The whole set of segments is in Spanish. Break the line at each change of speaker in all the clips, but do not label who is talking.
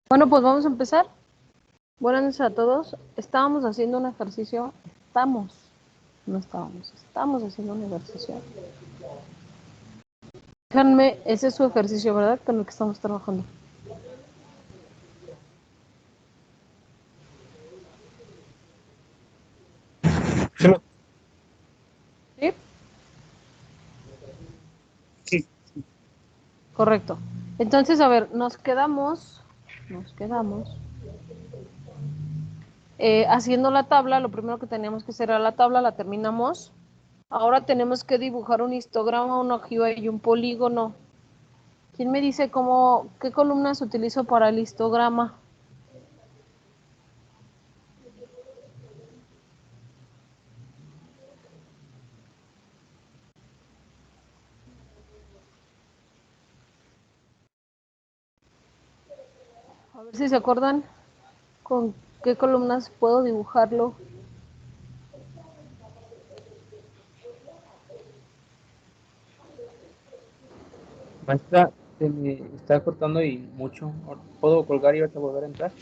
Bueno, pues vamos a empezar. Buenas noches a todos. Estábamos haciendo un ejercicio. Estamos haciendo un ejercicio. Déjenme, ese es su ejercicio, ¿verdad? Con el que estamos trabajando. ¿Sí?
Sí.
Correcto. Entonces, a ver, nos quedamos haciendo la tabla. Lo primero que teníamos que hacer era la tabla, la terminamos. Ahora tenemos que dibujar un histograma, una ojiva y un polígono. ¿Quién me dice qué columnas utilizo para el histograma? A ver si se acuerdan con qué columnas puedo dibujarlo.
Maestra, se me está cortando y mucho. ¿Puedo colgar y ahorita volver a entrar?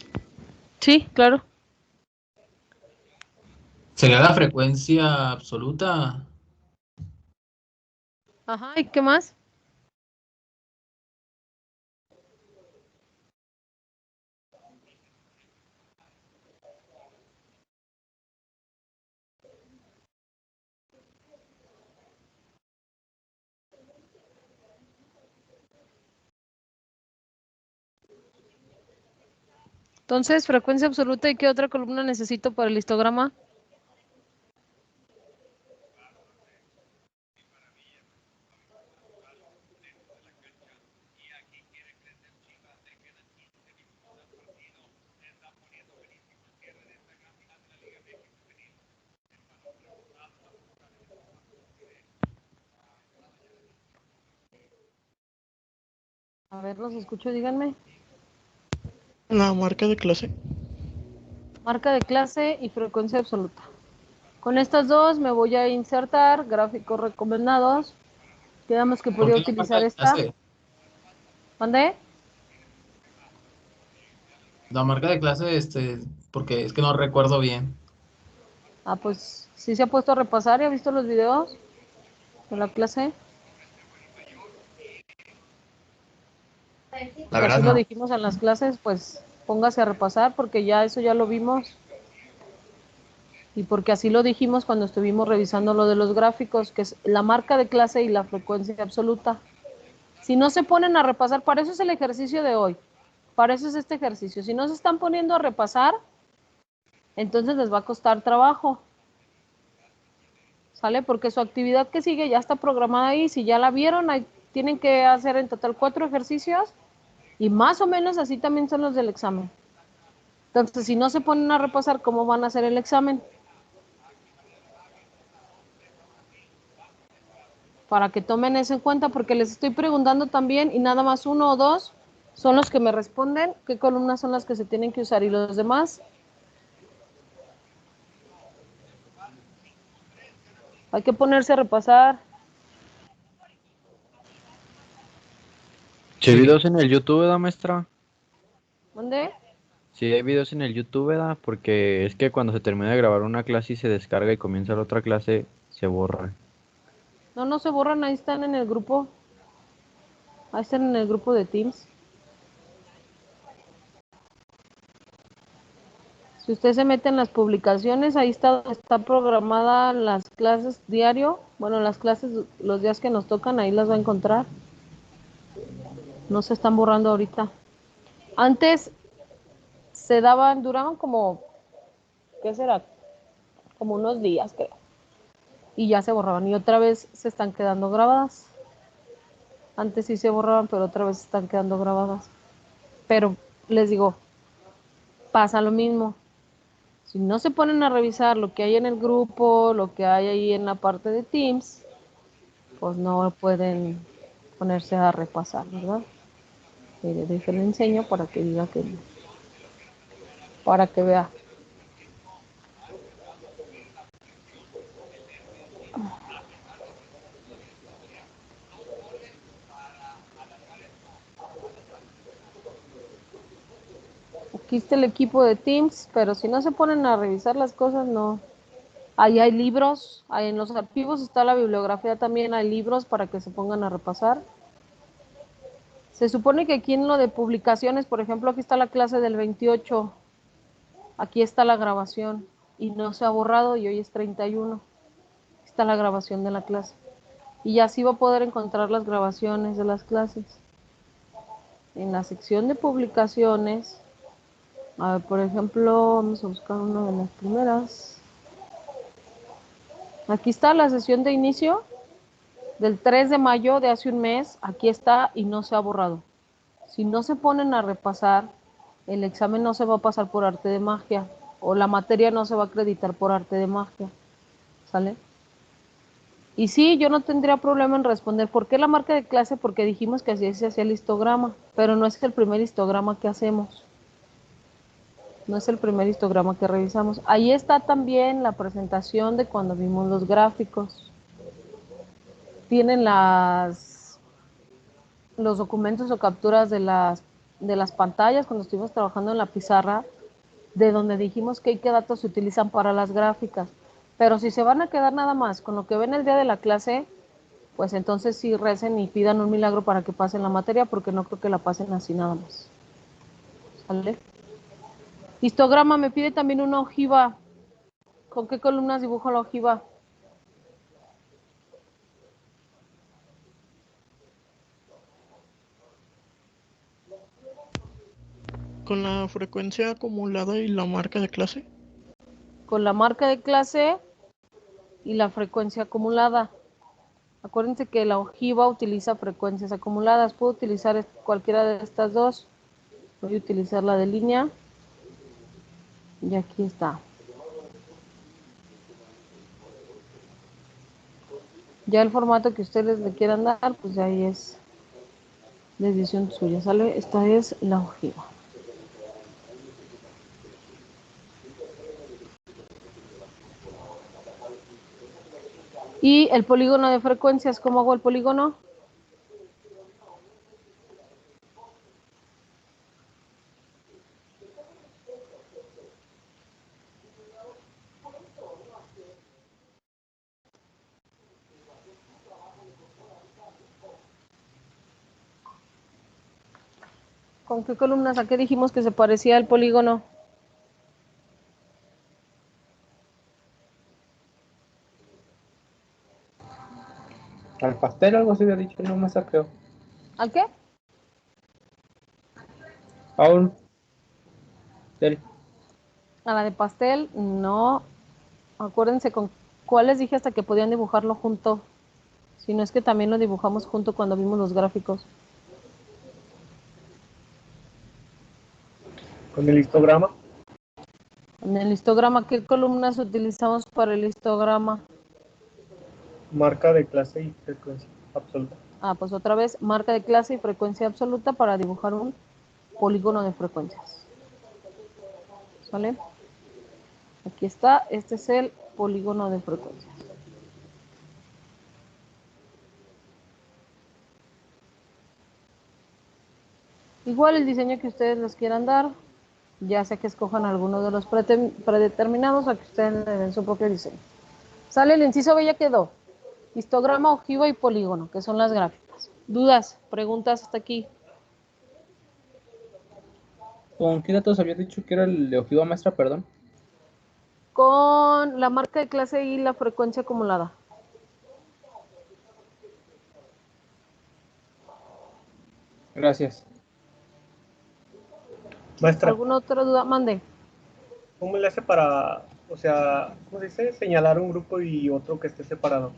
Sí, claro.
¿Sería la frecuencia absoluta?
Ajá, ¿y qué más? Entonces, frecuencia absoluta, ¿y qué otra columna necesito para el histograma? A ver, los escucho, díganme.
La marca de clase.
Marca de clase y frecuencia absoluta. Con estas dos me voy a insertar gráficos recomendados. Quedamos que
¿Por
podía
qué la marca
utilizar
de
esta.
clase?
¿Mandé?
La marca de clase, porque es que no recuerdo bien.
Ah, pues sí se ha puesto a repasar y ha visto los videos de la clase.
La
Y así
verdad
lo
no.
dijimos en las clases, pues póngase a repasar porque ya eso ya lo vimos. Y porque así lo dijimos cuando estuvimos revisando lo de los gráficos, que es la marca de clase y la frecuencia absoluta. Si no se ponen a repasar, para eso es el ejercicio de hoy, para eso es este ejercicio. Si no se están poniendo a repasar, entonces les va a costar trabajo, ¿sale? Porque su actividad que sigue ya está programada ahí, si ya la vieron, ahí tienen que hacer en total 4 ejercicios y más o menos así también son los del examen. Entonces, si no se ponen a repasar, ¿cómo van a hacer el examen? Para que tomen eso en cuenta, porque les estoy preguntando también y nada más uno o dos son los que me responden qué columnas son las que se tienen que usar y los demás hay que ponerse a repasar.
Si hay
Sí.
videos en el YouTube, ¿verdad, maestra?
¿Dónde?
Si hay videos en el YouTube, ¿verdad? Porque es que cuando se termina de grabar una clase y se descarga y comienza la otra clase, se borra.
No, no se borran, ahí están en el grupo, ahí están en el grupo de Teams. Si usted se mete en las publicaciones, ahí está programada las clases diario. Bueno, las clases, los días que nos tocan, ahí las va a encontrar. No se están borrando ahorita. Antes duraban como, ¿qué será? Como unos días, creo. Y ya se borraban y otra vez se están quedando grabadas. Antes sí se borraban, pero otra vez están quedando grabadas. Pero les digo, pasa lo mismo. Si no se ponen a revisar lo que hay en el grupo, lo que hay ahí en la parte de Teams, pues no pueden ponerse a repasar, ¿verdad? Déjenle enseño para que diga que no, para que vea. Aquí está el equipo de Teams, pero si no se ponen a revisar las cosas, no. Ahí hay libros, ahí en los archivos está la bibliografía también, hay libros para que se pongan a repasar. Se supone que aquí en lo de publicaciones, por ejemplo, aquí está la clase del 28, aquí está la grabación y no se ha borrado y hoy es 31. Aquí está la grabación de la clase. Y así va a poder encontrar las grabaciones de las clases. En la sección de publicaciones, a ver, por ejemplo, vamos a buscar una de las primeras. Aquí está la sesión de inicio del 3 de mayo de hace un mes. Aquí está y no se ha borrado. Si no se ponen a repasar, el examen no se va a pasar por arte de magia o la materia no se va a acreditar por arte de magia. ¿Sale? Y sí, yo no tendría problema en responder. ¿Por qué la marca de clase? Porque dijimos que así se hacía el histograma, pero no es el primer histograma que hacemos. No es el primer histograma que revisamos. Ahí está también la presentación de cuando vimos los gráficos. Tienen los documentos o capturas de las pantallas cuando estuvimos trabajando en la pizarra, de donde dijimos qué datos se utilizan para las gráficas. Pero si se van a quedar nada más con lo que ven el día de la clase, pues entonces sí recen y pidan un milagro para que pasen la materia, porque no creo que la pasen así nada más. ¿Sale? Histograma, me pide también una ojiva. ¿Con qué columnas dibujo la ojiva?
Con la frecuencia acumulada y la marca de clase.
Con la marca de clase y la frecuencia acumulada. Acuérdense que la ojiva utiliza frecuencias acumuladas. Puedo utilizar cualquiera de estas dos. Voy a utilizar la de línea. Y aquí está. Ya el formato que ustedes le quieran dar, pues ahí es decisión suya. ¿Sale? Esta es la ojiva. Y el polígono de frecuencias, ¿cómo hago el polígono? ¿Con qué columnas? ¿A qué dijimos que se parecía el polígono?
Al pastel algo se había dicho, no me saqueo.
¿Al qué?
Paul. Del.
A la de pastel, no. Acuérdense con cuáles dije hasta que podían dibujarlo junto. Si no es que también lo dibujamos junto cuando vimos los gráficos.
Con el histograma.
En el histograma, ¿qué columnas utilizamos para el histograma?
Marca de clase y frecuencia absoluta.
Pues otra vez, marca de clase y frecuencia absoluta para dibujar un polígono de frecuencias. ¿Sale? Aquí está, este es el polígono de frecuencias. Igual el diseño que ustedes les quieran dar, ya sea que escojan alguno de los predeterminados o que ustedes le den su propio diseño. Sale, el inciso B ya quedó. Histograma, ojiva y polígono, que son las gráficas. ¿Dudas? ¿Preguntas hasta aquí?
¿Con qué datos había dicho que era el de ojiva maestra, perdón?
Con la marca de clase y la frecuencia acumulada.
Gracias.
Maestra,
¿Alguna otra duda? Mande.
¿cómo le hace para, o sea, ¿cómo se dice? Señalar un grupo y otro que esté separado.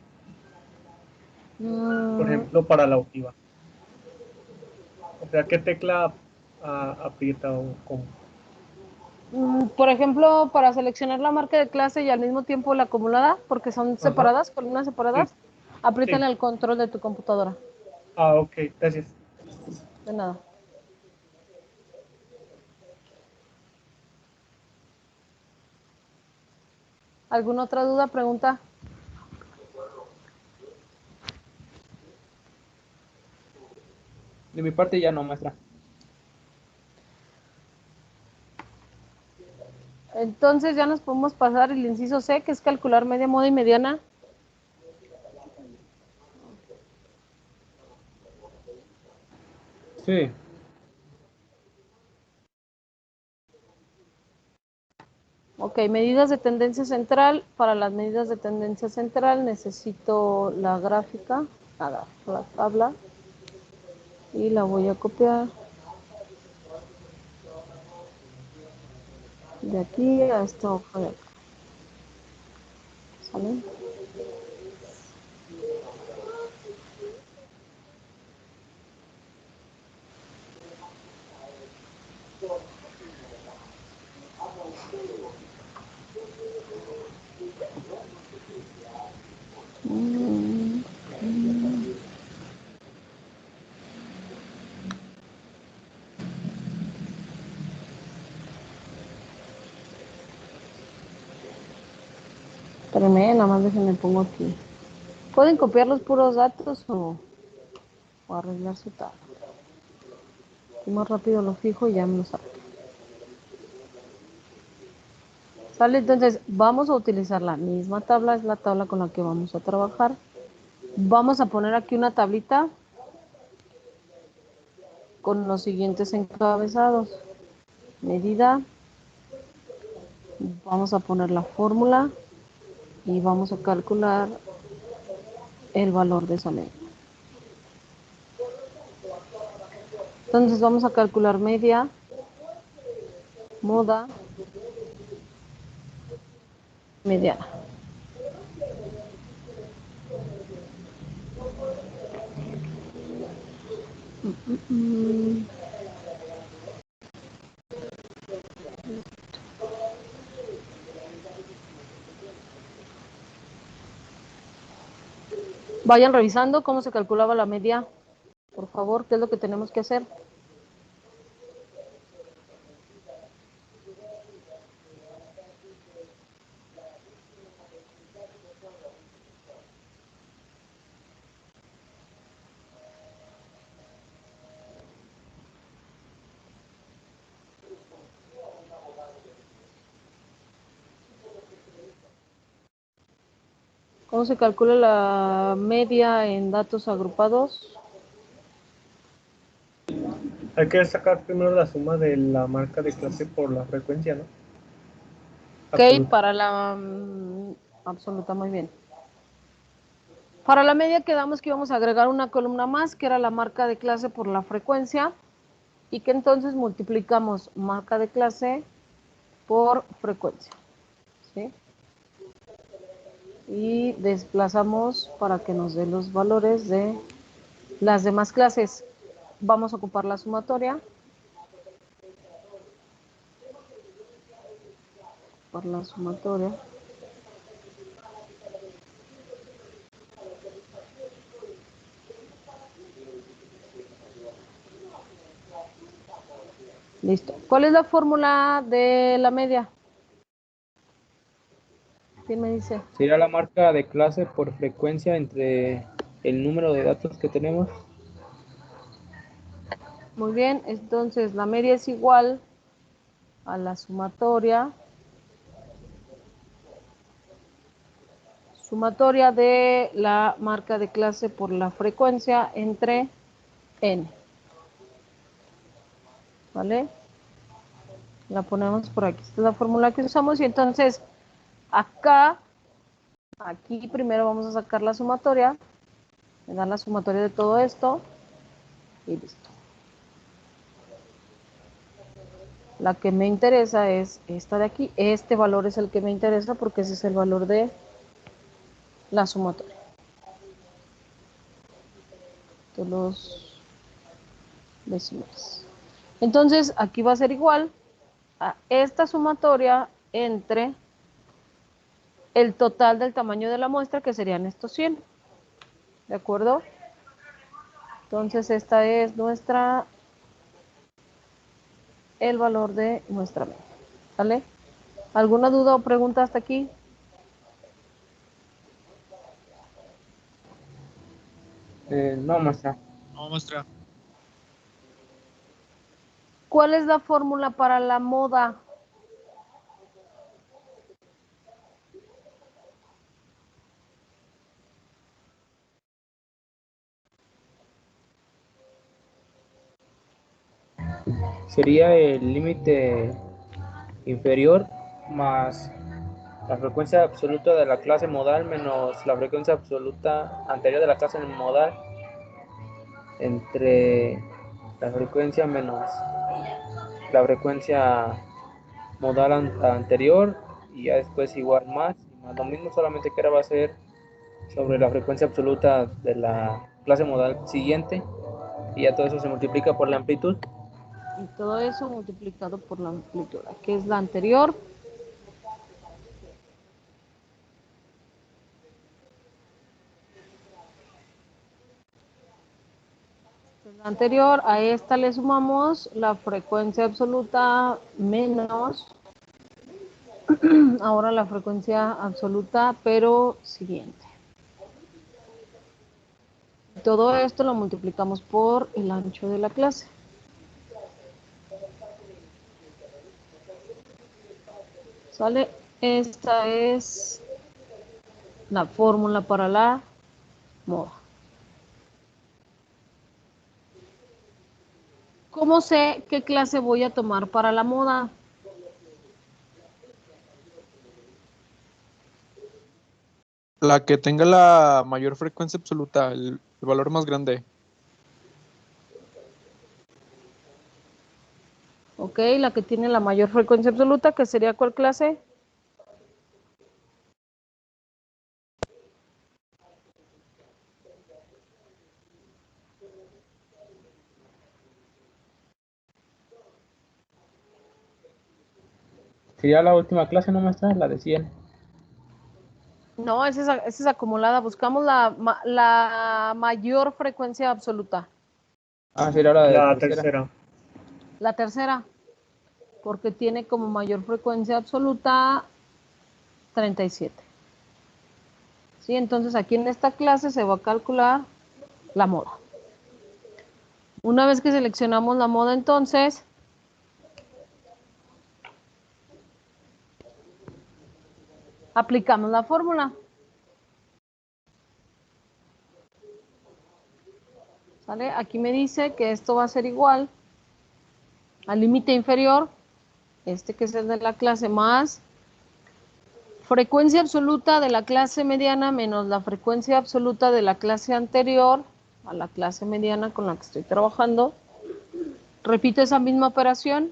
Por ejemplo, para la ojiva. O sea, ¿qué tecla aprieta o cómo?
Por ejemplo, para seleccionar la marca de clase y al mismo tiempo la acumulada, porque son separadas, columnas separadas,
Sí,
apriétale
sí.
el control de tu computadora.
Ok, gracias.
De nada. ¿Alguna otra duda, pregunta?
De mi parte ya no, maestra.
Entonces ya nos podemos pasar el inciso C, que es calcular media, moda y mediana.
Sí.
Ok, medidas de tendencia central. Para las medidas de tendencia central necesito la gráfica, la tabla, y la voy a copiar de aquí a esta hoja de acá. ¿Sale? Espérenme, nada más déjenme pongo aquí. Pueden copiar los puros datos o arreglar su tabla. Y más rápido lo fijo y ya me lo saco. ¿Sale? Entonces vamos a utilizar la misma tabla, es la tabla con la que vamos a trabajar. Vamos a poner aquí una tablita con los siguientes encabezados. Medida, vamos a poner la fórmula y vamos a calcular el valor de esa medida. Entonces vamos a calcular media, moda, mediana. Vayan revisando cómo se calculaba la media, por favor, qué es lo que tenemos que hacer. ¿Cómo se calcula la media en datos agrupados?
Hay que sacar primero la suma de la marca de clase por la frecuencia, ¿no?
Ok,
Absoluta.
para la absoluta, muy bien. Para la media quedamos que íbamos a agregar una columna más, que era la marca de clase por la frecuencia, y que entonces multiplicamos marca de clase por frecuencia, ¿sí? Y desplazamos para que nos dé los valores de las demás clases. Vamos a ocupar la sumatoria. Por la sumatoria. Listo. ¿Cuál es la fórmula de la media? ¿Quién me dice?
Sería la marca de clase por frecuencia entre el número de datos que tenemos.
Muy bien, entonces la media es igual a la sumatoria de la marca de clase por la frecuencia entre n. ¿Vale? La ponemos por aquí. Esta es la fórmula que usamos y entonces acá, aquí primero vamos a sacar la sumatoria, me dan la sumatoria de todo esto y listo. La que me interesa es esta de aquí. Este valor es el que me interesa porque ese es el valor de la sumatoria. De los decimales. Entonces, aquí va a ser igual a esta sumatoria entre el total del tamaño de la muestra, que serían estos 100. ¿De acuerdo? Entonces, esta es el valor de nuestra media. ¿Vale? ¿Alguna duda o pregunta hasta aquí?
No, maestra.
No, maestra.
¿Cuál es la fórmula para la moda?
sería el límite inferior más la frecuencia absoluta de la clase modal menos la frecuencia absoluta anterior de la clase modal entre la frecuencia menos la frecuencia modal anterior y ya después igual más y más lo mismo, solamente que ahora va a ser sobre la frecuencia absoluta de la clase modal siguiente y ya todo eso se multiplica por la amplitud.
Y todo eso multiplicado por la amplitud, que es la anterior. La anterior, a esta le sumamos la frecuencia absoluta menos, ahora la frecuencia absoluta, pero siguiente. Todo esto lo multiplicamos por el ancho de la clase. ¿Sale? Esta es la fórmula para la moda. ¿Cómo sé qué clase voy a tomar para la moda?
La que tenga la mayor frecuencia absoluta, el valor más grande.
Ok, la que tiene la mayor frecuencia absoluta, que sería ¿cuál clase?
Sería la última clase, ¿no, maestra? La de 100.
No, esa es acumulada. Buscamos la mayor frecuencia absoluta.
Sería la de
La
tercera.
tercera.
La tercera, porque tiene como mayor frecuencia absoluta 37. ¿Sí? Entonces aquí en esta clase se va a calcular la moda. Una vez que seleccionamos la moda, entonces aplicamos la fórmula. ¿Sale? Aquí me dice que esto va a ser igual al límite inferior, este que es el de la clase, más frecuencia absoluta de la clase mediana menos la frecuencia absoluta de la clase anterior a la clase mediana con la que estoy trabajando. Repito esa misma operación.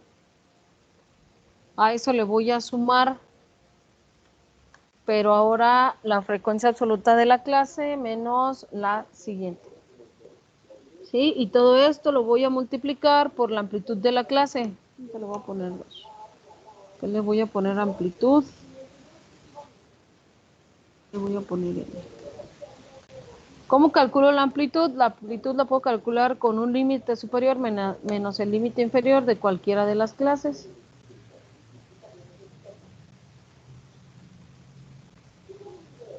A eso le voy a sumar, pero ahora la frecuencia absoluta de la clase menos la siguiente. ¿Sí? Y todo esto lo voy a multiplicar por la amplitud de la clase. Le voy a poner 2. ¿Qué le voy a poner amplitud? Le voy a poner N. ¿Cómo calculo la amplitud? La amplitud la puedo calcular con un límite superior menos el límite inferior de cualquiera de las clases.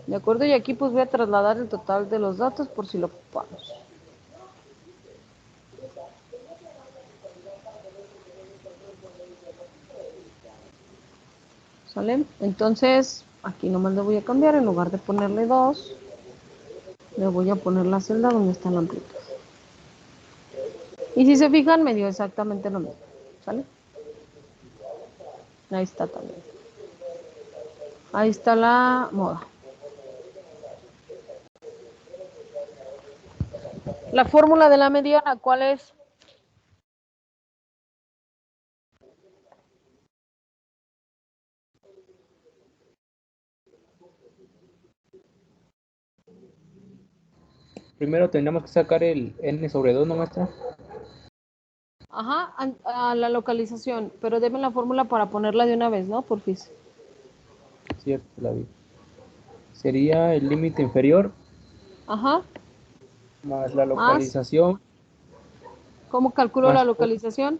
¿De acuerdo? Y aquí pues voy a trasladar el total de los datos por si lo ocupamos. ¿Sale? Entonces, aquí nomás le voy a cambiar, en lugar de ponerle 2, le voy a poner la celda donde está la amplitud. Y si se fijan, me dio exactamente lo mismo. ¿Sale? Ahí está también. Ahí está la moda. La fórmula de la mediana, ¿cuál es?
Primero tendríamos que sacar el n sobre 2, ¿no, maestra?
Ajá, a la localización, pero deme la fórmula para ponerla de una vez, ¿no? Porfis.
Cierto, la vi. Sería el límite inferior
Ajá,
más la
más,
localización
¿cómo calculo la
más
localización?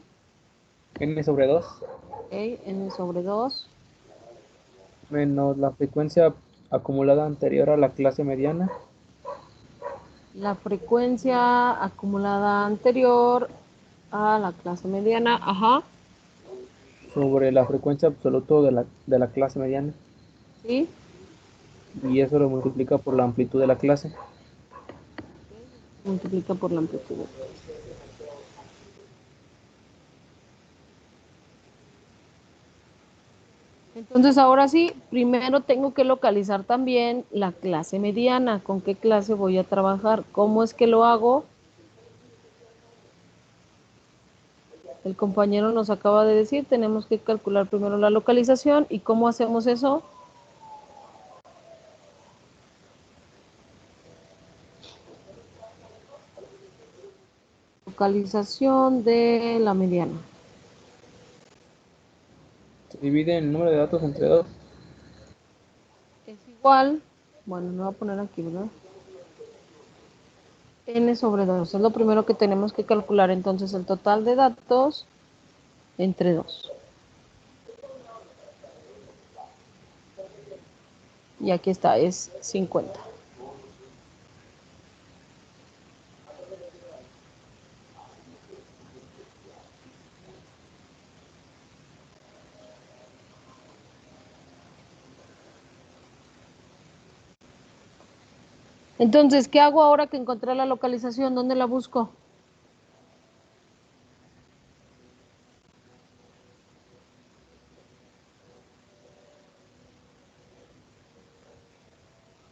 n sobre 2
Ok, n sobre 2,
menos la frecuencia acumulada anterior a la clase mediana
la frecuencia acumulada anterior a la clase mediana, ajá,
sobre la frecuencia absoluta de la clase mediana
sí,
y eso lo multiplica por la amplitud de la clase.
multiplica por la amplitud. Entonces ahora sí, primero tengo que localizar también la clase mediana. ¿Con qué clase voy a trabajar? ¿Cómo es que lo hago? El compañero nos acaba de decir, tenemos que calcular primero la localización. ¿Y cómo hacemos eso? Localización de la mediana.
Se divide el número de datos entre 2.
Es igual, bueno, lo voy a poner aquí, ¿verdad? N sobre 2, es lo primero que tenemos que calcular, entonces el total de datos entre 2. Y aquí está, es 50. Entonces, ¿qué hago ahora que encontré la localización? ¿Dónde la busco?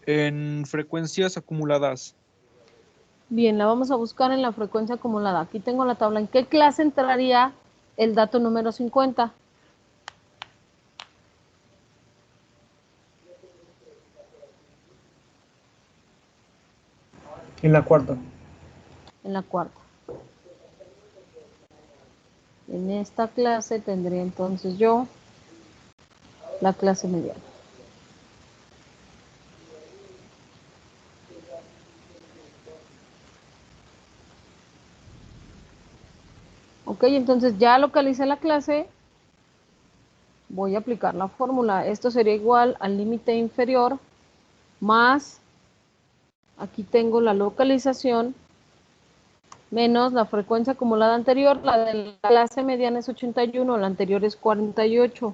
En frecuencias acumuladas.
Bien, la vamos a buscar en la frecuencia acumulada. Aquí tengo la tabla. ¿En qué clase entraría el dato número 50?
En la cuarta.
En la cuarta. En esta clase tendría entonces yo la clase mediana. Ok, entonces ya localicé la clase. Voy a aplicar la fórmula. Esto sería igual al límite inferior más, aquí tengo la localización, menos la frecuencia acumulada anterior. La de la clase mediana es 81, la anterior es 48.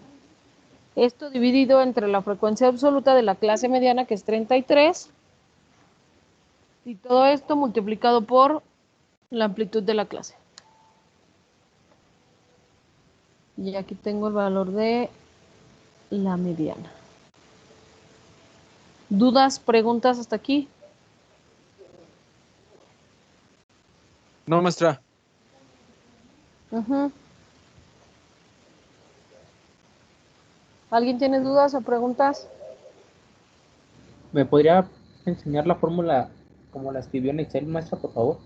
Esto dividido entre la frecuencia absoluta de la clase mediana, que es 33, y todo esto multiplicado por la amplitud de la clase. Y aquí tengo el valor de la mediana. ¿Dudas, preguntas hasta aquí?
No, maestra.
¿Alguien tiene dudas o preguntas?
¿Me podría enseñar la fórmula como la escribió en Excel, maestra, por favor?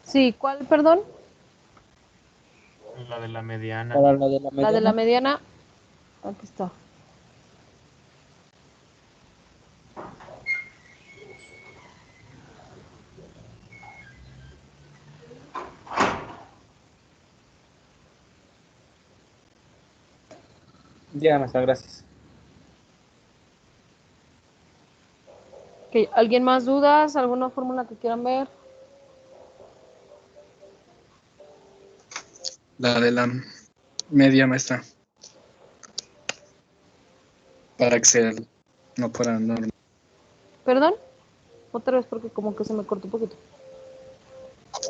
Sí, ¿cuál, perdón?
La de la mediana.
Para la de la
La de la
mediana.
mediana. Aquí está.
Ya, maestra, gracias.
Okay. ¿Alguien más dudas? ¿Alguna fórmula que quieran ver?
La de la media, maestra. Para Excel, no para normal.
¿Perdón? Otra vez porque como que se me cortó un poquito.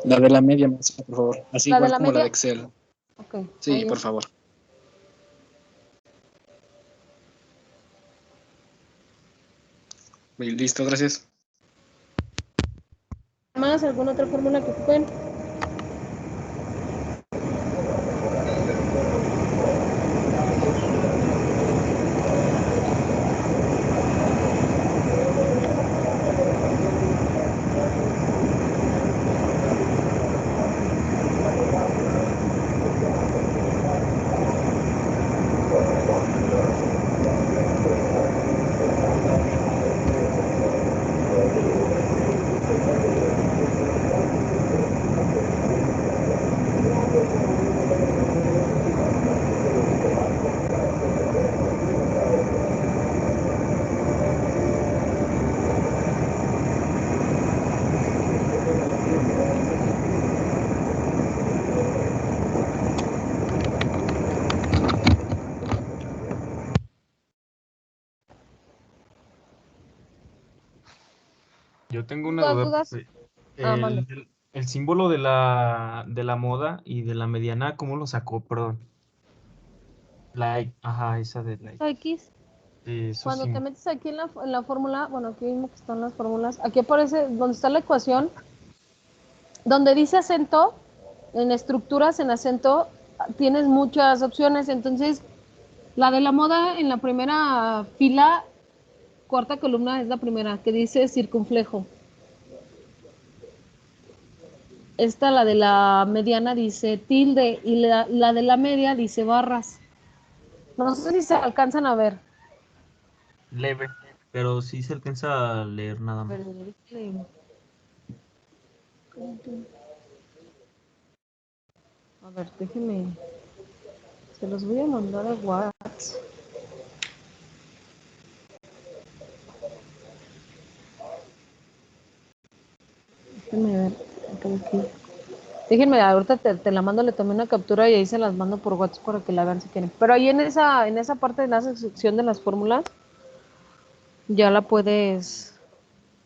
La de la media, maestra, por favor. Así
¿La de
igual
la
como la de
media?
Excel.
Ok.
Sí, por favor. Listo, gracias.
¿Más? ¿Alguna otra fórmula que ocupen?
Yo tengo una
¿Dudas,
duda.
dudas? Mande.
El símbolo de la moda y de la mediana, ¿cómo lo sacó? Perdón. Like, ajá, esa de like.
X.
Eso
Cuando
sí.
te metes aquí en la fórmula, bueno, aquí mismo que están las fórmulas, aquí aparece donde está la ecuación, donde dice acento, en estructuras, en acento, tienes muchas opciones. Entonces, la de la moda en la primera fila, cuarta columna es la primera, que dice circunflejo. Esta, la de la mediana, dice tilde, y la de la media dice barras. No sé si se alcanzan a ver.
Leve, pero sí se alcanza a leer nada
A
más.
ver, déjenme. Se los voy a mandar a WhatsApp. Déjenme ver. Aquí. Déjenme, ahorita te la mando, le tomé una captura y ahí se las mando por WhatsApp para que la vean si quieren. Pero ahí en esa parte, en esa sección de las fórmulas, ya la puedes.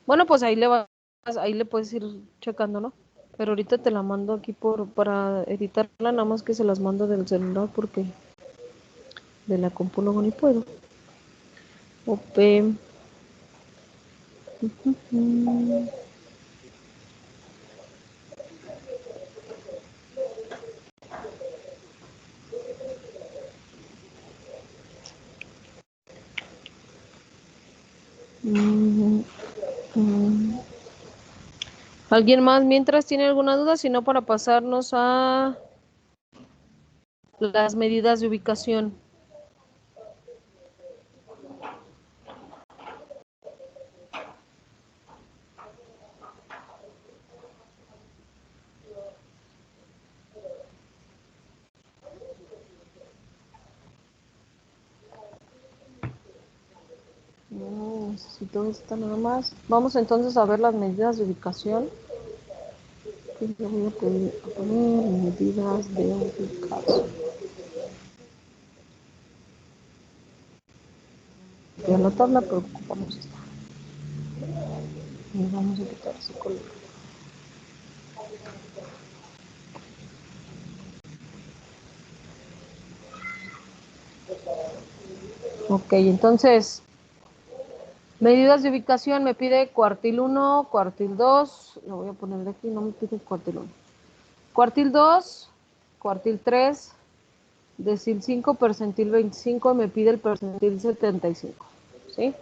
Bueno, pues ahí le puedes ir checando, ¿no? Pero ahorita te la mando aquí para editarla, nada más que se las mando del celular porque de la compu luego ni puedo. OP. ¿Alguien más mientras tiene alguna duda? Si no, para pasarnos a las medidas de ubicación. No, necesito esta nada más. Vamos entonces a ver las medidas de ubicación. Yo voy a poner medidas de ubicación. Voy a anotarla, pero ocupamos esta. Y vamos a quitar ese color. Ok, entonces, medidas de ubicación me pide cuartil 1, cuartil 2. Lo voy a poner de aquí, no me pide cuartil 1. Cuartil 2, cuartil 3, decil 5, percentil 25, me pide el percentil 75. ¿Sí?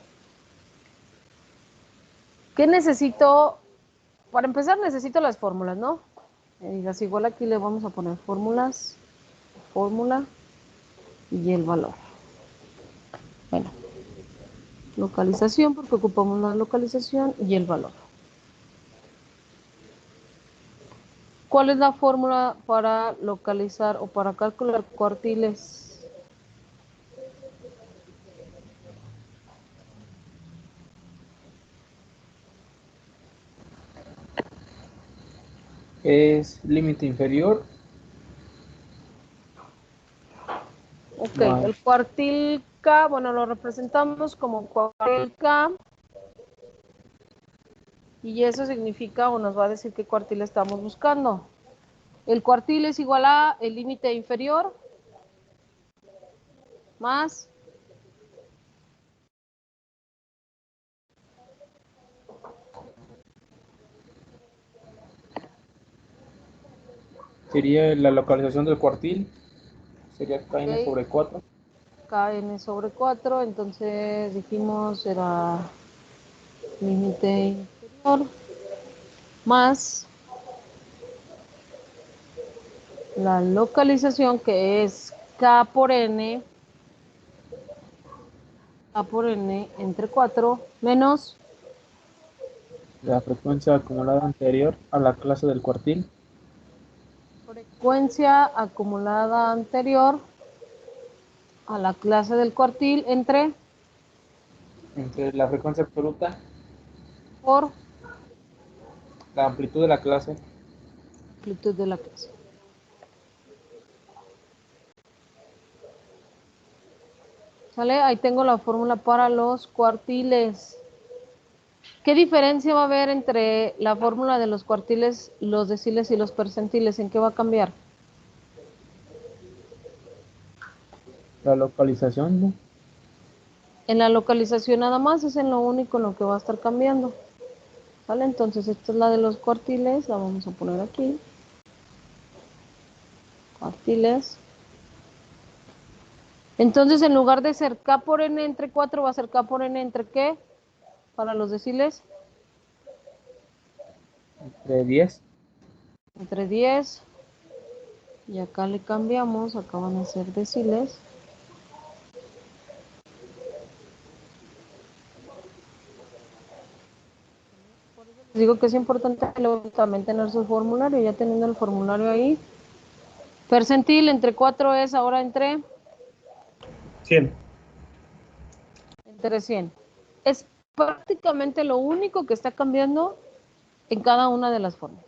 ¿Qué necesito? Para empezar necesito las fórmulas, ¿no? Digas, igual aquí le vamos a poner fórmulas, fórmula y el valor. Bueno, localización, porque ocupamos la localización y el valor. ¿Cuál es la fórmula para localizar o para calcular cuartiles?
Es límite inferior
Ok,
más
el cuartil K, bueno, lo representamos como cuartil K. Y eso significa o nos va a decir qué cuartil estamos buscando. El cuartil es igual a el límite inferior más
sería la localización del cuartil, sería kn
okay,
sobre 4.
kn sobre 4, entonces dijimos era límite inferior más la localización que es k por n entre 4 menos
La frecuencia acumulada anterior a la clase del cuartil.
frecuencia acumulada anterior a la clase del cuartil entre
Entre la frecuencia absoluta,
por
la amplitud de la clase.
amplitud de la clase. ¿Sale? Ahí tengo la fórmula para los cuartiles. ¿Qué diferencia va a haber entre la fórmula de los cuartiles, los deciles y los percentiles? ¿En qué va a cambiar?
La localización, ¿no?
En la localización nada más, es en lo único en lo que va a estar cambiando. ¿Vale? Entonces esta es la de los cuartiles, la vamos a poner aquí. Cuartiles. Entonces en lugar de ser K por N entre 4 va a ser K por N entre ¿qué? Para los deciles.
Entre 10.
Entre 10. Y acá le cambiamos, acá van a ser deciles. Les digo que es importante también tener su formulario, ya teniendo el formulario ahí. Percentil entre 4 es ahora entre
100.
100. Es prácticamente lo único que está cambiando en cada una de las fórmulas.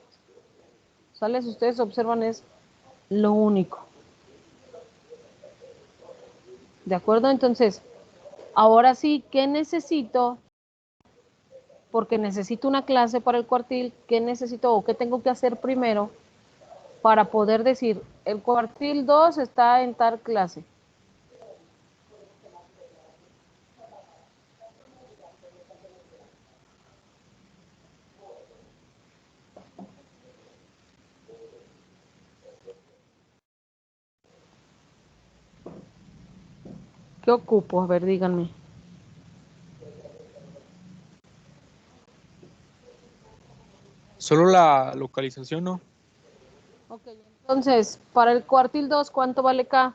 ¿Sale? Si ustedes observan es lo único. ¿De acuerdo? Entonces, ahora sí, ¿qué necesito? Porque necesito una clase para el cuartil. ¿Qué necesito o qué tengo que hacer primero para poder decir, el cuartil 2 está en tal clase? ¿Qué ocupo? A ver, díganme.
Solo la localización, ¿no?
Ok, entonces, para el cuartil 2, ¿cuánto vale K?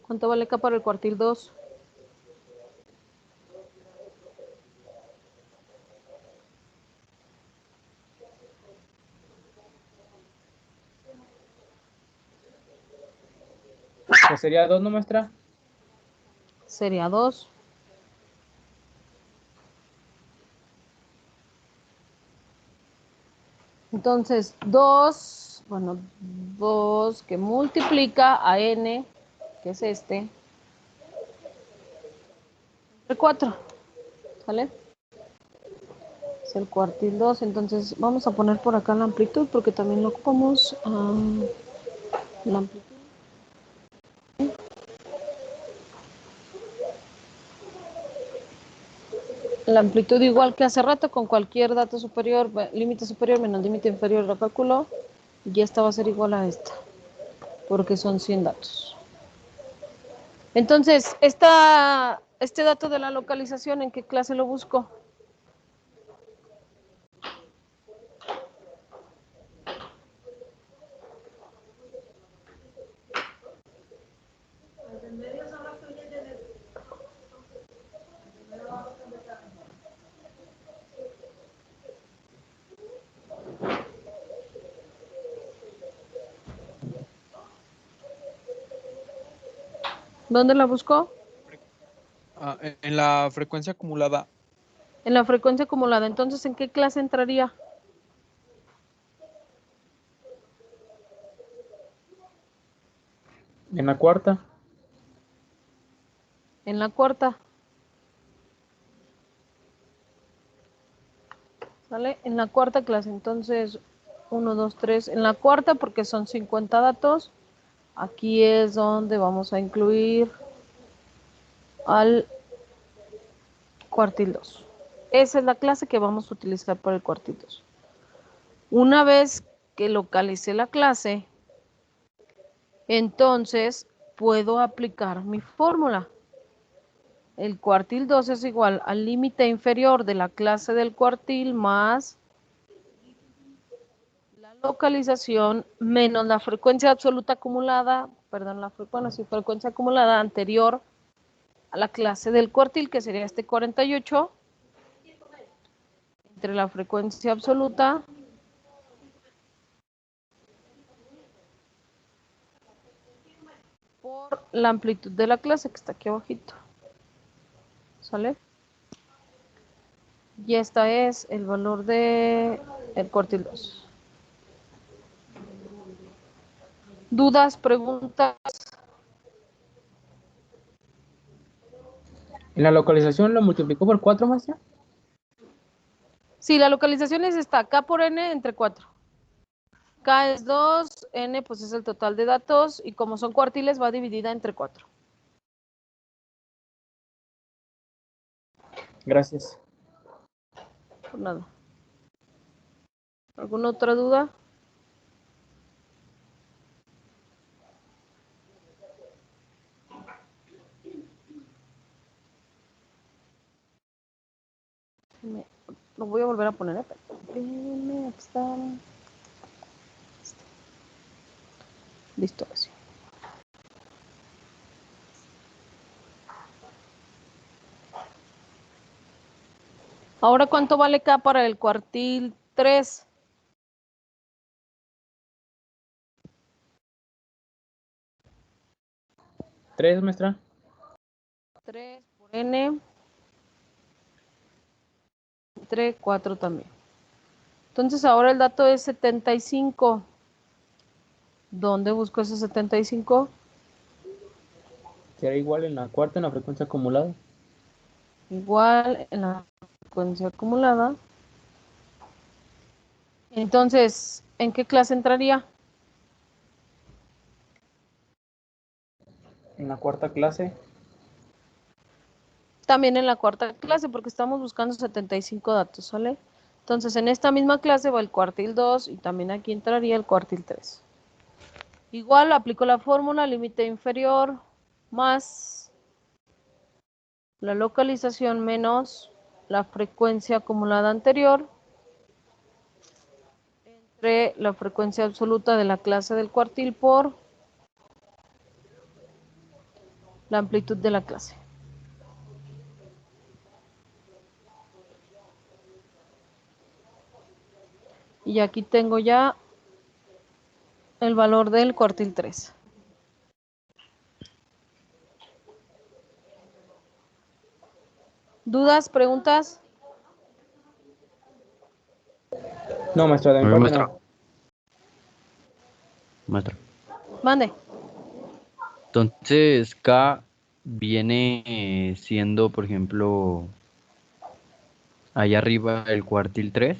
¿Cuánto vale K para el cuartil 2?
Que sería 2, ¿no, maestra?
Sería 2. Entonces, 2, bueno, 2 que multiplica a n, que es este, entre 4, ¿sale? Es el cuartil 2, entonces vamos a poner por acá la amplitud, porque también lo ocupamos, la amplitud. La amplitud igual que hace rato, con cualquier dato superior, límite superior menos límite inferior, lo calculo, y esta va a ser igual a esta, porque son 100 datos. Entonces, este dato de la localización, ¿en qué clase lo busco? ¿Dónde la busco?
En la frecuencia acumulada.
En la frecuencia acumulada. Entonces, ¿en qué clase entraría?
En la cuarta.
En la cuarta. ¿Sale? En la cuarta clase. Entonces, 1, 2, 3. En la cuarta, porque son 50 datos. Aquí es donde vamos a incluir al cuartil 2. Esa es la clase que vamos a utilizar para el cuartil 2. Una vez que localicé la clase, entonces puedo aplicar mi fórmula. El cuartil 2 es igual al límite inferior de la clase del cuartil más la localización menos la frecuencia absoluta acumulada, perdón, frecuencia acumulada anterior a la clase del cuartil, que sería este 48, entre la frecuencia absoluta por la amplitud de la clase, que está aquí abajito. ¿Sale? Y esta es el valor de el cuartil 2. ¿Dudas, preguntas?
¿En la localización lo multiplicó por 4, maestra?
Sí, la localización es esta, K por N entre 4. K es 2, N pues es el total de datos y como son cuartiles va dividida entre 4.
Gracias.
Por nada. ¿Alguna otra duda? Lo voy a volver a poner. Listo, así. Ahora, ¿cuánto vale K para el cuartil 3?
¿3, maestra?
3 por N. Entre 4 también. Entonces, ahora el dato es 75. ¿Dónde busco ese 75?
¿Será igual en la cuarta en la frecuencia acumulada?
Igual en la frecuencia acumulada. Entonces, ¿en qué clase entraría?
En la cuarta clase.
También en la cuarta clase, porque estamos buscando 75 datos, ¿sale? Entonces, en esta misma clase va el cuartil 2 y también aquí entraría el cuartil 3. Igual aplico la fórmula, límite inferior más la localización menos la frecuencia acumulada anterior entre la frecuencia absoluta de la clase del cuartil por la amplitud de la clase. Y aquí tengo ya el valor del cuartil 3. ¿Dudas, preguntas?
No, maestra, de mi
Muy
parte
maestra.
no.
Maestra.
Mande.
Entonces, K viene siendo, por ejemplo, allá arriba el cuartil 3.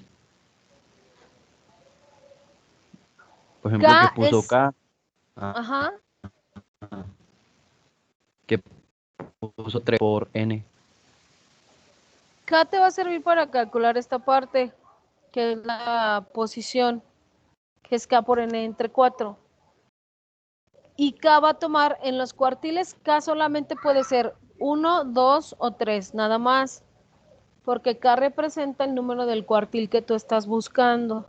Por ejemplo, que
K
puso
es,
K,
ajá,
que puso 3 por N.
K te va a servir para calcular esta parte, que es la posición, que es K por N entre 4. Y K va a tomar en los cuartiles, K solamente puede ser 1, 2 o 3, nada más, porque K representa el número del cuartil que tú estás buscando.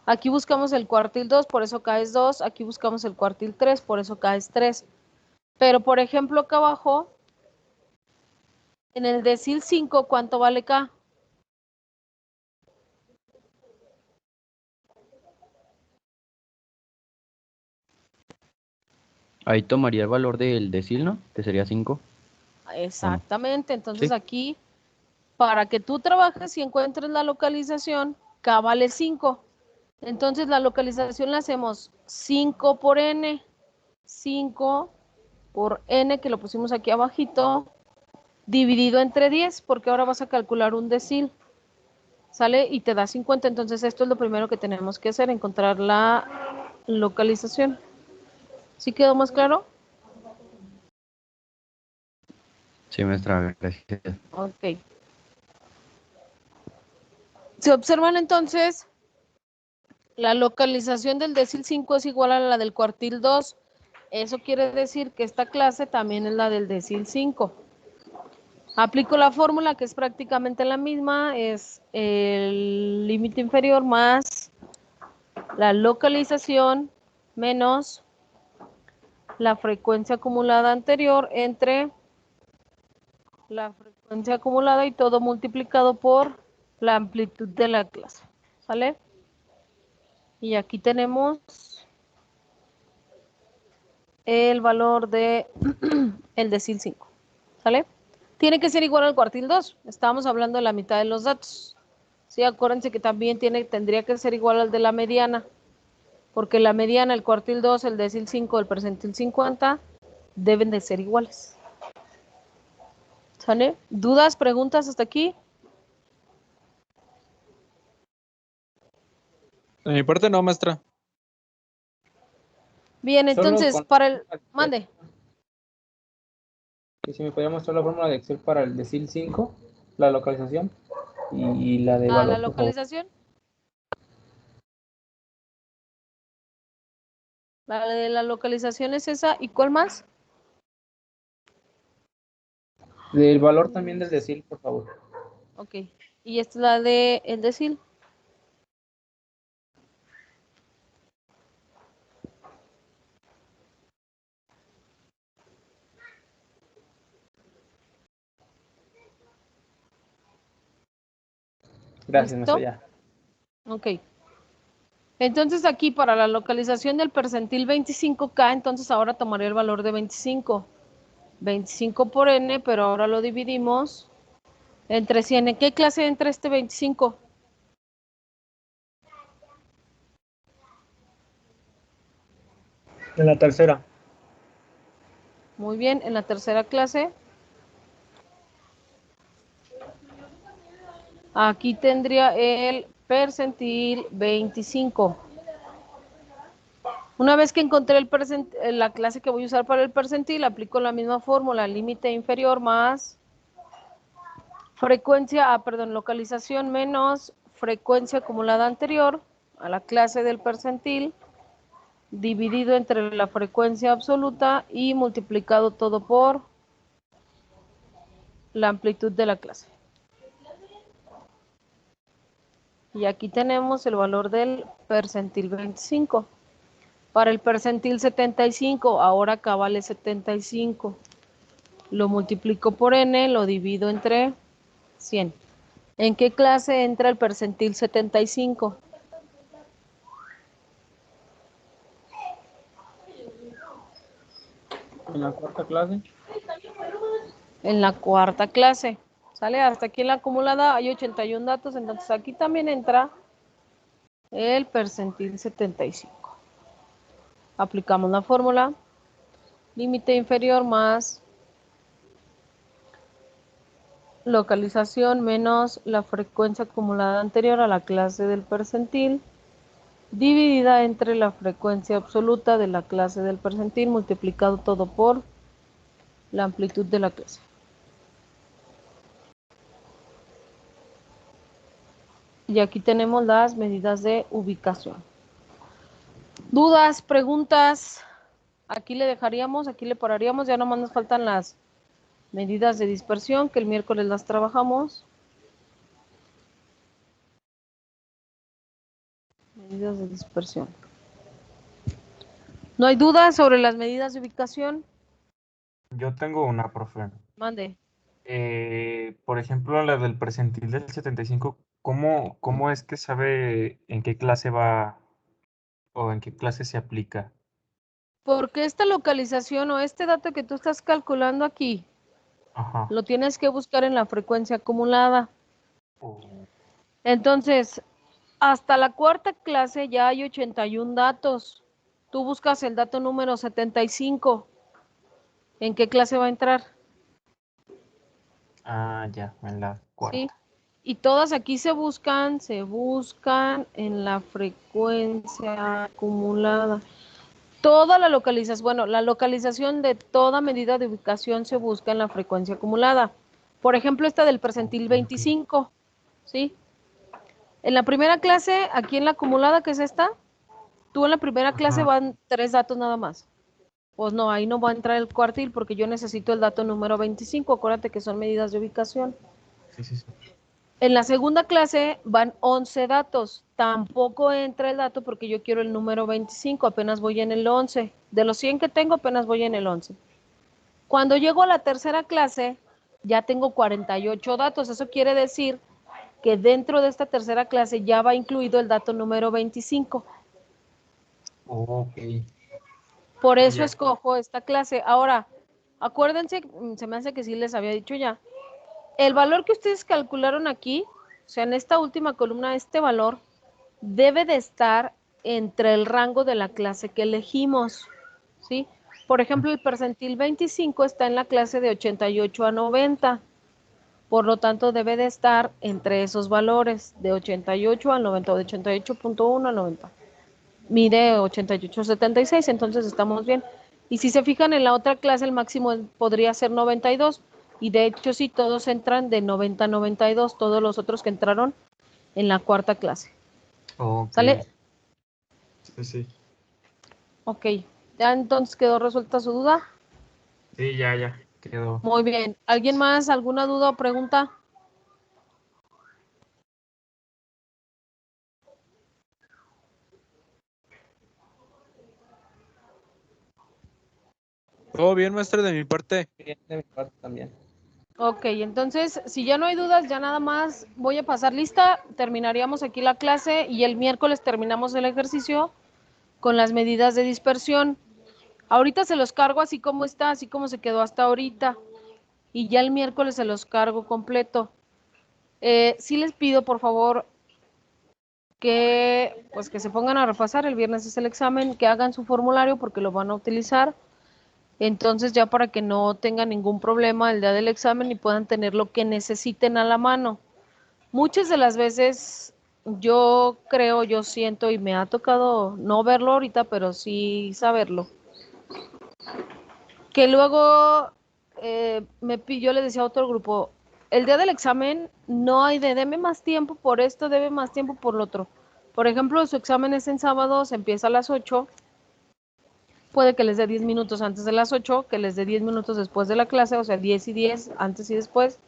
Aquí buscamos el cuartil 2, por eso K es 2, aquí buscamos el cuartil 3, por eso K es 3. Pero, por ejemplo, acá abajo, en el decil 5, ¿cuánto vale K?
Ahí tomaría el valor del decil, ¿no? Que sería 5.
Exactamente, entonces
Sí.
aquí, para que tú trabajes y encuentres la localización, K vale 5. Entonces la localización la hacemos 5 por N, 5 por N, que lo pusimos aquí abajito, dividido entre 10, porque ahora vas a calcular un decil, ¿sale? Y te da 50, entonces esto es lo primero que tenemos que hacer, encontrar la localización. ¿Sí quedó más claro?
Sí, maestra, gracias.
Ok. Se observan entonces, la localización del decil 5 es igual a la del cuartil 2. Eso quiere decir que esta clase también es la del decil 5. Aplico la fórmula que es prácticamente la misma, es el límite inferior más la localización menos la frecuencia acumulada anterior entre la frecuencia acumulada y todo multiplicado por la amplitud de la clase. ¿Sale? Y aquí tenemos el valor de el decil 5. ¿Sale? Tiene que ser igual al cuartil 2. Estamos hablando de la mitad de los datos. Sí, acuérdense que también tendría que ser igual al de la mediana, porque la mediana, el cuartil 2, el decil 5, el percentil 50 deben de ser iguales. ¿Sale? ¿Dudas, preguntas hasta aquí?
De mi parte no, maestra.
Bien,
Solo
entonces,
con
para el... Mande.
que si me podía mostrar la fórmula de Excel para el decil 5, la localización y la de
¿A la
valor, por favor.
localización? La de la localización es esa. ¿Y cuál más?
Del valor también del decil, por favor.
Ok. Y esta es la de el decil.
Gracias,
¿Listo?
maestra, ya.
Ok. Entonces aquí para la localización del percentil 25K, entonces ahora tomaré el valor de 25. 25 por n, pero ahora lo dividimos entre 100. ¿En qué clase entra este 25?
En la tercera.
Muy bien, en la tercera clase. Aquí tendría el percentil 25. Una vez que encontré la clase que voy a usar para el percentil, aplico la misma fórmula, límite inferior más localización menos frecuencia acumulada anterior a la clase del percentil, dividido entre la frecuencia absoluta y multiplicado todo por la amplitud de la clase. Y aquí tenemos el valor del percentil 25. Para el percentil 75, ahora acá vale 75. Lo multiplico por n, lo divido entre 100. ¿En qué clase entra el percentil 75?
En la cuarta clase.
En la cuarta clase. ¿Sale? Hasta aquí en la acumulada hay 81 datos, entonces aquí también entra el percentil 75. Aplicamos la fórmula. Límite inferior más localización menos la frecuencia acumulada anterior a la clase del percentil, dividida entre la frecuencia absoluta de la clase del percentil, multiplicado todo por la amplitud de la clase. Y aquí tenemos las medidas de ubicación. ¿Dudas, preguntas? Aquí le dejaríamos, aquí le pararíamos, ya nomás nos faltan las medidas de dispersión, que el miércoles las trabajamos. Medidas de dispersión. ¿No hay dudas sobre las medidas de ubicación?
Yo tengo una, profe.
Mande.
Por ejemplo, la del percentil del 75, ¿cómo es que sabe en qué clase va o en qué clase se aplica?
Porque esta localización o este dato que tú estás calculando aquí,
Ajá.
lo tienes que buscar en la frecuencia acumulada.
Oh,
Entonces, hasta la cuarta clase ya hay 81 datos. Tú buscas el dato número 75. ¿En qué clase va a entrar?
ya, en la
¿Sí?
cuarta.
Y todas aquí se buscan en la frecuencia acumulada. Toda la localización, bueno, la localización de toda medida de ubicación se busca en la frecuencia acumulada. Por ejemplo, esta del percentil
Ok, ok.
25, ¿sí? En la primera clase, aquí en la acumulada, que es esta, tú en la primera clase
Ajá.
van 3 datos nada más. Pues no, ahí no va a entrar el cuartil porque yo necesito el dato número 25. Acuérdate que son medidas de ubicación.
Sí, sí, sí.
En la segunda clase van 11 datos. Tampoco entra el dato porque yo quiero el número 25. Apenas voy en el 11. De los 100 que tengo, apenas voy en el 11. Cuando llego a la tercera clase, ya tengo 48 datos. Eso quiere decir que dentro de esta tercera clase ya va incluido el dato número 25.
Ok.
Por eso
Ya.
escojo esta clase. Ahora, acuérdense, se me hace que sí les había dicho ya. El valor que ustedes calcularon aquí sea, en esta última columna, este valor debe de estar entre el rango de la clase que elegimos, ¿sí? Por ejemplo, el percentil 25 está en la clase de 88 a 90, por lo tanto debe de estar entre esos valores, de 88 al 90, de 88.1 al 90. Mide 88.76, entonces estamos bien. Y si se fijan en la otra clase, el máximo podría ser 92, y de hecho sí, todos entran de 90 a 92, todos los otros que entraron en la cuarta clase.
Ok.
¿Sale?
Sí, sí.
Ok, ya entonces quedó resuelta su duda.
Sí, ya quedó.
Muy bien. ¿Alguien más? ¿Alguna duda o pregunta?
Todo bien, maestra, de mi parte.
Bien, de mi parte también.
Ok, entonces, si ya no hay dudas, ya nada más voy a pasar lista, terminaríamos aquí la clase y el miércoles terminamos el ejercicio con las medidas de dispersión. Ahorita se los cargo así como está, así como se quedó hasta ahorita, y ya el miércoles se los cargo completo. Sí les pido, por favor, que pues que se pongan a repasar, el viernes es el examen, que hagan su formulario porque lo van a utilizar. Entonces ya para que no tengan ningún problema el día del examen y puedan tener lo que necesiten a la mano. Muchas de las veces yo creo, yo siento y me ha tocado no verlo ahorita, pero sí saberlo, que luego yo le decía a otro grupo, el día del examen no hay de deme más tiempo por esto, debe más tiempo por lo otro. Por ejemplo, su examen es en sábado, se empieza a las 8, puede que les dé 10 minutos antes de las 8, que les dé 10 minutos después de la clase, o sea, 10 y 10, antes y después.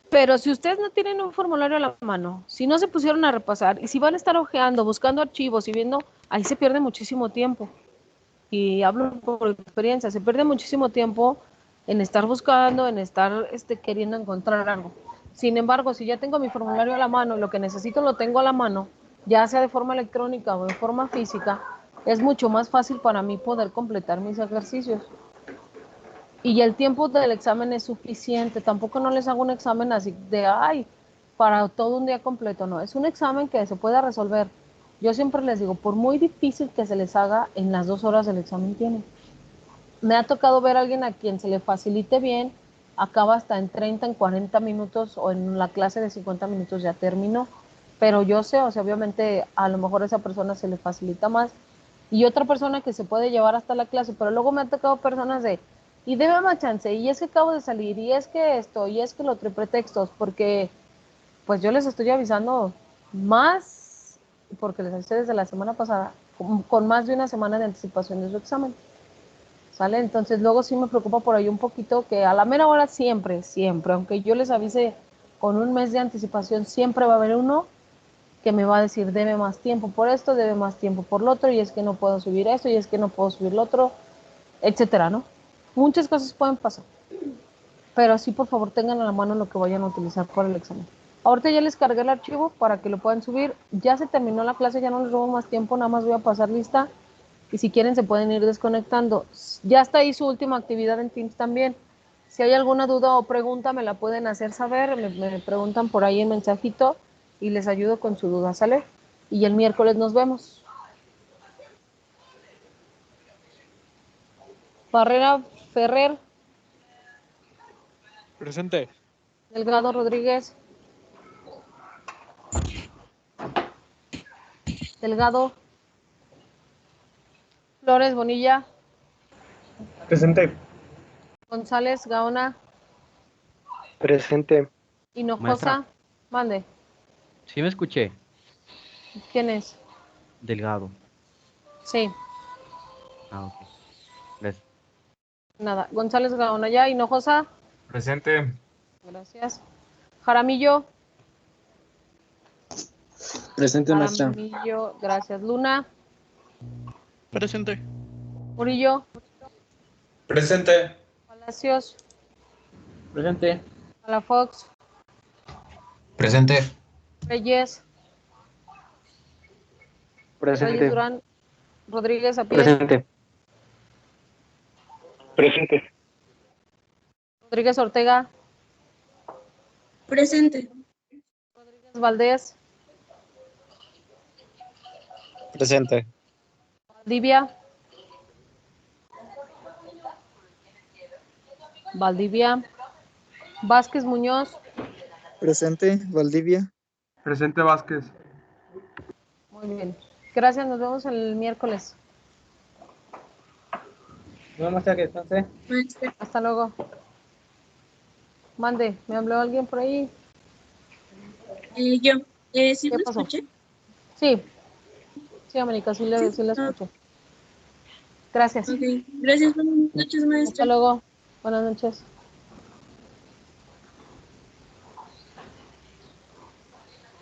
Pero si ustedes no tienen un formulario a la mano, si no se pusieron a repasar y si van a estar hojeando, buscando archivos y viendo, ahí se pierde muchísimo tiempo. Y hablo por experiencia, se pierde muchísimo tiempo en estar buscando, en estar queriendo encontrar algo. Sin embargo, si ya tengo mi formulario a la mano y lo que necesito lo tengo a la mano, ya sea de forma electrónica o de forma física, es mucho más fácil para mí poder completar mis ejercicios. Y el tiempo del examen es suficiente, tampoco no les hago un examen así de, ay, para todo un día completo, no, es un examen que se pueda resolver. Yo siempre les digo, por muy difícil que se les haga, en las 2 horas del examen tienen. Me ha tocado ver a alguien a quien se le facilite bien, acaba hasta en 30, en 40 minutos o en la clase de 50 minutos ya terminó. Pero yo sé, o sea, obviamente a lo mejor a esa persona se le facilita más y otra persona que se puede llevar hasta la clase, pero luego me ha tocado personas de, y debe más chance, y es que acabo de salir, y es que esto, y es que lo otro, y pretextos, porque pues yo les estoy avisando más, porque les avisé desde la semana pasada, con más de una semana de anticipación de su examen. ¿Sale? Entonces luego sí me preocupa por ahí un poquito que a la mera hora siempre, aunque yo les avise con un mes de anticipación, siempre va a haber uno que me va a decir debe más tiempo por esto, debe más tiempo por lo otro, y es que no puedo subir esto, y es que no puedo subir lo otro, etcétera, ¿no? Muchas cosas pueden pasar, pero sí, por favor, tengan a la mano lo que vayan a utilizar para el examen. Ahorita ya les cargué el archivo para que lo puedan subir. Ya se terminó la clase, ya no les robo más tiempo, nada más voy a pasar lista. Y si quieren se pueden ir desconectando. Ya está ahí su última actividad en Teams también. Si hay alguna duda o pregunta me la pueden hacer saber, me preguntan por ahí en mensajito y les ayudo con su duda, ¿sale? Y el miércoles nos vemos. Barrera Ferrer,
Presente.
Delgado Rodríguez, Delgado, Flores Bonilla,
Presente.
González Gaona,
Presente.
Hinojosa, mande.
Sí me escuché.
¿Quién es?
Delgado.
Sí,
Ah, ok. Gracias.
nada. González Gaona ya, Hinojosa,
Presente.
gracias. Jaramillo,
Presente, maestra.
Jaramillo, gracias. Luna,
Presente.
Murillo,
Presente.
Palacios,
Presente.
Palafox,
Presente.
Reyes, Reyes
Presente.
Durán, Rodríguez Apiez,
Presente. Presente.
Rodríguez Ortega,
Presente.
Valdés,
Presente.
Valdivia, Valdivia, Vázquez Muñoz.
Presente, Valdivia.
Presente Vázquez.
Muy bien. Gracias, nos vemos el miércoles.
No más que descanse.
Maestra.
Hasta luego. Mande, ¿me habló alguien por ahí?
Yo, ¿sí
¿Qué
lo
pasó?
escuché?
Sí. Sí, América, sí la escuché. Gracias.
Ok, gracias, buenas noches,
Hasta
maestra.
luego. Buenas noches.